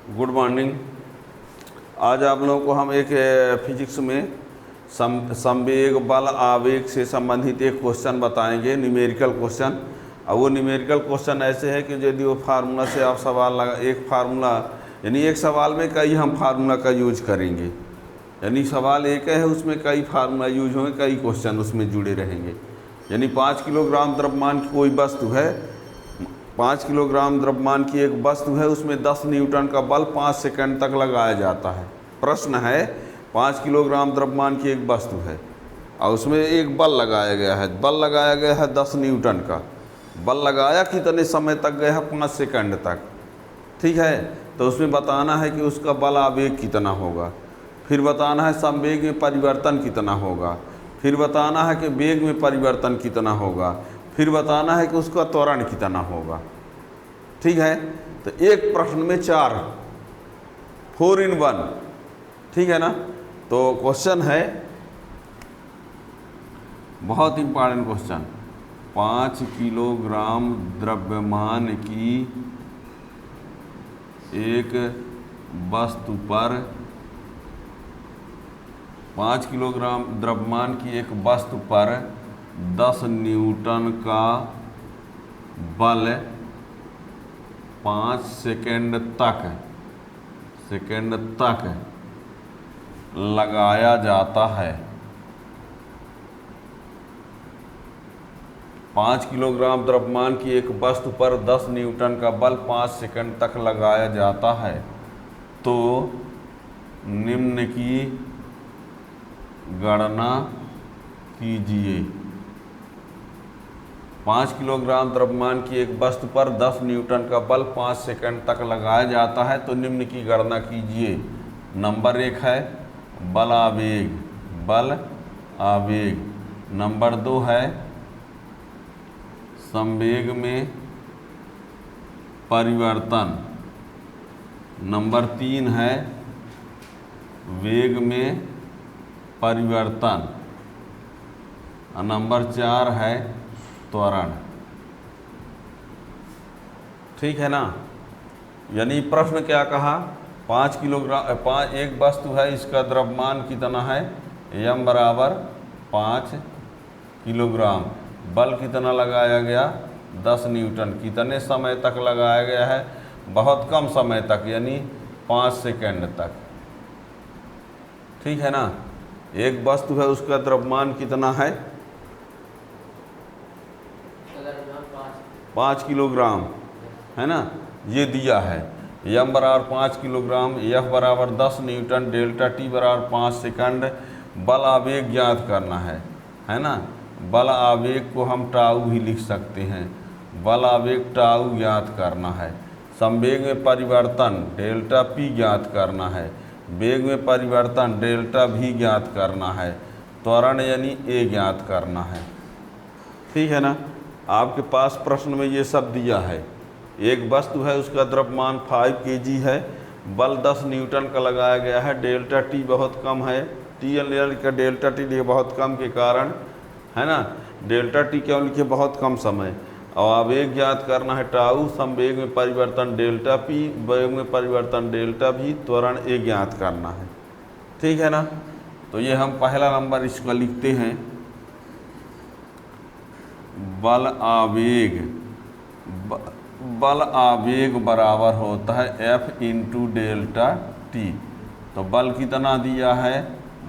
Good morning. आज आप लोगों को हम एक फिजिक्स में संवेग बल आवेग से संबंधित एक क्वेश्चन बताएंगे, न्यूमेरिकल क्वेश्चन। और वो न्यूमेरिकल क्वेश्चन ऐसे है कि यदि वो फार्मूला से आप सवाल लगा, एक फार्मूला यानी एक सवाल में कई हम फार्मूला का यूज करेंगे, यानी सवाल एक है उसमें कई फार्मूला यूज होंगे, कई क्वेश्चन उसमें जुड़े रहेंगे। यानी 5 किलोग्राम द्रव्यमान की कोई वस्तु है, 5 किलोग्राम द्रव्यमान की एक वस्तु है, उसमें 10 न्यूटन का बल 5 सेकंड तक लगाया जाता है। प्रश्न है 5 किलोग्राम द्रव्यमान की एक वस्तु है और उसमें एक बल लगाया गया है, बल लगाया गया है 10 न्यूटन का। बल लगाया कितने समय तक गया है? 5 सेकंड तक। ठीक है, तो उसमें बताना है कि उसका बल आवेग कितना होगा, फिर बताना है संवेग में परिवर्तन कितना होगा, फिर बताना है कि वेग में परिवर्तन कितना होगा, फिर बताना है कि उसका त्वरण कितना होगा। ठीक है, तो एक प्रश्न में 4 in 1। ठीक है ना। तो क्वेश्चन है, बहुत इंपॉर्टेंट क्वेश्चन। 5 किलोग्राम द्रव्यमान की एक वस्तु पर 5 किलोग्राम द्रव्यमान की एक वस्तु पर 10 न्यूटन का बल 5 सेकंड तक लगाया जाता है। 5 किलोग्राम द्रव्यमान की एक वस्तु पर 10 न्यूटन का बल 5 सेकंड तक लगाया जाता है, तो निम्न की गणना कीजिए। 5 किलोग्राम द्रव्यमान की एक वस्तु पर 10 न्यूटन का बल 5 सेकंड तक लगाया जाता है, तो निम्न की गणना कीजिए। नंबर 1 है बल आवेग। नंबर 2 है संवेग में परिवर्तन। नंबर 3 है वेग में परिवर्तन। और नंबर 4 है त्वरण। ठीक है ना। यानी प्रश्न क्या कहा? 5 किलोग्राम एक वस्तु है, इसका द्रव्यमान कितना है? m बराबर 5 किलोग्राम। बल कितना लगाया गया? 10 न्यूटन। कितने समय तक लगाया गया है? बहुत कम समय तक, यानी 5 सेकंड तक। ठीक है ना। एक वस्तु है, उसका द्रव्यमान कितना है? 5 किलोग्राम, है ना। ये दिया है m बराबर 5 किलोग्राम, F बराबर 10 न्यूटन, डेल्टा T बराबर 5 सेकंड। बल आवेग ज्ञात करना है ना। बल आवेग को हम टाउ भी लिख सकते हैं। बल आवेग टाउ ज्ञात करना है। संवेग में परिवर्तन डेल्टा P ज्ञात करना है। वेग में परिवर्तन डेल्टा V ज्ञात करना है। त्वरण यानी A ज्ञात करना है। ठीक है ना। आपके पास प्रश्न में ये सब दिया है। एक वस्तु है, उसका द्रव्यमान 5 kg है, बल 10 न्यूटन का लगाया गया है, डेल्टा T बहुत कम है। T का डेल्टा T लिखे बहुत कम के कारण, है ना। डेल्टा T क्यों लिखे? बहुत कम समय। और आवेग ज्ञात करना है टाउ। संवेग में परिवर्तन डेल्टा P, वेग में परिवर्तन डेल्टा V, त्वरण A ज्ञात करना है। ठीक है ना। तो ये हम पहला नंबर इसका लिखते हैं। बल आवेग बराबर होता है F इंटू डेल्टा T। तो बल कितना दिया है?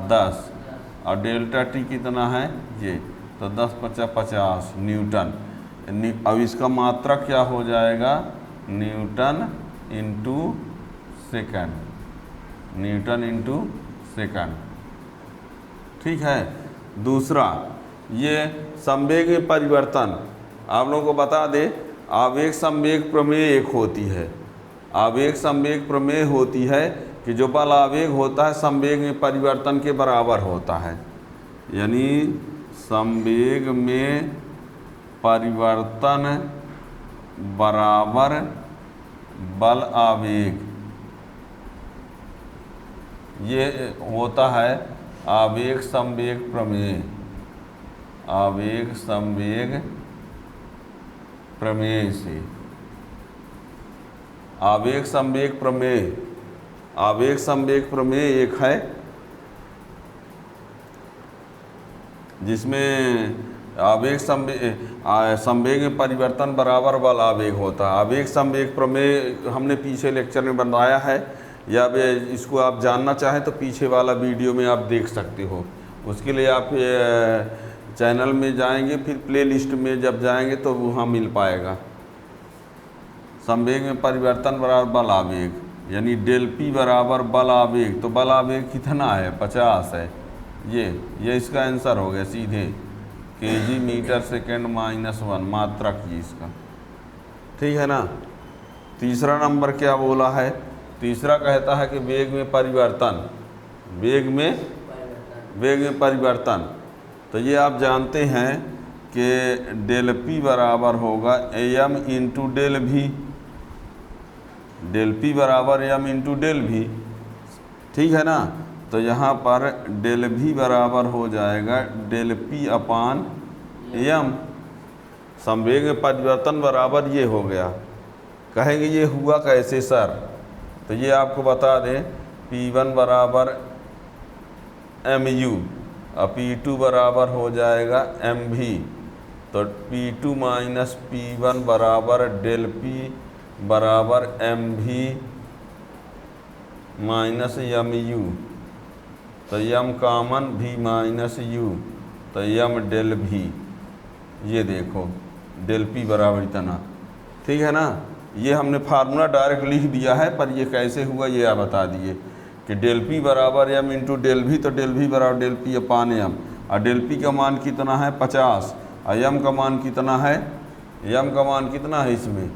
10, और डेल्टा T कितना है? ये तो 10 × 50 = 50 न्यूटन। अब इसका मात्रा क्या हो जाएगा? Newton into second. ठीक है। दूसरा, ये संवेग में परिवर्तन आप लोगों को बता दे। आवेग संवेग प्रमेय एक होती है। आवेग संवेग प्रमेय होती है कि जो बल आवेग होता है संवेग में परिवर्तन के बराबर होता है। यानी संवेग में परिवर्तन बराबर बल आवेग, ये होता है आवेग संवेग प्रमेय। आवेग संवेग प्रमेय से। आवेग संवेग प्रमेय आवेग संवेग प्रमेय एक है जिसमें आवेग संवेग में परिवर्तन बराबर बल आवेग होता है। आवेग संवेग प्रमेय हमने पीछे लेक्चर में बनाया है, या इसको आप जानना चाहें तो पीछे वाला वीडियो में आप देख सकते हो। उसके लिए आप चैनल में जाएंगे, फिर प्लेलिस्ट में जब जाएंगे तो वहाँ मिल पाएगा। संवेग में परिवर्तन बराबर बल आवेग, यानी डेल पी बराबर बल आवेग। तो बल आवेग कितना है? 50 है। ये इसका आंसर हो गया सीधे, केजी मीटर सेकेंड -1 मात्रक ये इसका। ठीक है ना। तीसरा नंबर क्या बोला है? तीसरा कहता है कि वेग में परिवर्तन, वेग में परिवर्तन। तो ये आप जानते हैं कि डेल पी बराबर होगा एम इंटू डेल भी, डेल पी बराबर एम इंटू डेल भी। ठीक है ना। तो यहाँ पर डेल भी बराबर हो जाएगा डेल पी अपान एम। संवेग में परिवर्तन बराबर ये हो गया। कहेंगे ये हुआ कैसे सर? तो ये आपको बता दें, P1 बराबर mu और P2 बराबर हो जाएगा mv। तो P2 माइनस P1 बराबर डेल P बराबर mv माइनस mu। तो m common v minus u, तो m डेल v। ये देखो डेल P बराबर इतना। ठीक है ना। ये हमने फार्मूला डायरेक्ट लिख दिया है, पर ये कैसे हुआ ये आप बता दिए कि डेल पी बराबर एम इंटू डेल भी। तो डेल भी बराबर डेल पी अपान एम, और डेल पी का मान कितना है? 50, और एम का मान कितना है? एम का मान कितना है इसमें?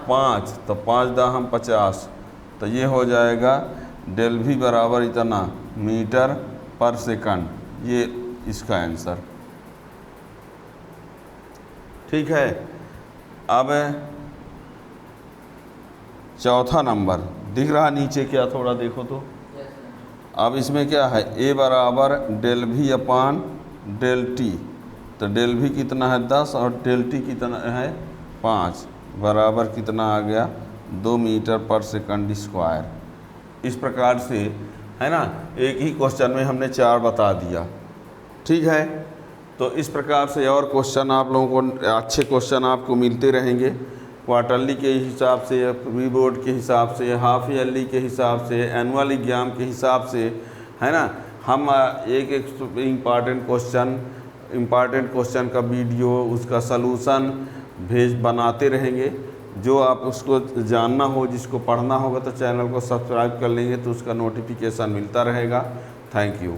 5। तो 5 दाहम 50। तो ये हो जाएगा डेल भी बराबर इतना मीटर पर सेकंड। ये इसका आंसर। ठीक है। अब चौथा नंबर दिख रहा नीचे क्या? थोड़ा देखो तो। अब इसमें क्या है? ए बराबर डेल भी अपान डेल टी। तो डेल भी कितना है? 10, और डेल टी कितना है? 5 बराबर कितना आ गया? 2 मीटर पर सेकंड स्क्वायर। इस प्रकार से है ना, एक ही क्वेश्चन में हमने 4 बता दिया। ठीक है। तो इस प्रकार से और क्वेश्चन आप लोगों को, अच्छे क्वेश्चन आपको मिलते रहेंगे क्वार्टरली के हिसाब से, प्री बोर्ड के हिसाब से, हाफ ईयरली के हिसाब से, एनुअल एग्जाम के हिसाब से, है ना। हम एक इम्पॉर्टेंट क्वेश्चन का वीडियो, उसका सलूशन बनाते रहेंगे। जो आप उसको जानना हो, जिसको पढ़ना होगा, तो चैनल को सब्सक्राइब कर लेंगे तो उसका नोटिफिकेशन मिलता रहेगा। Thank you.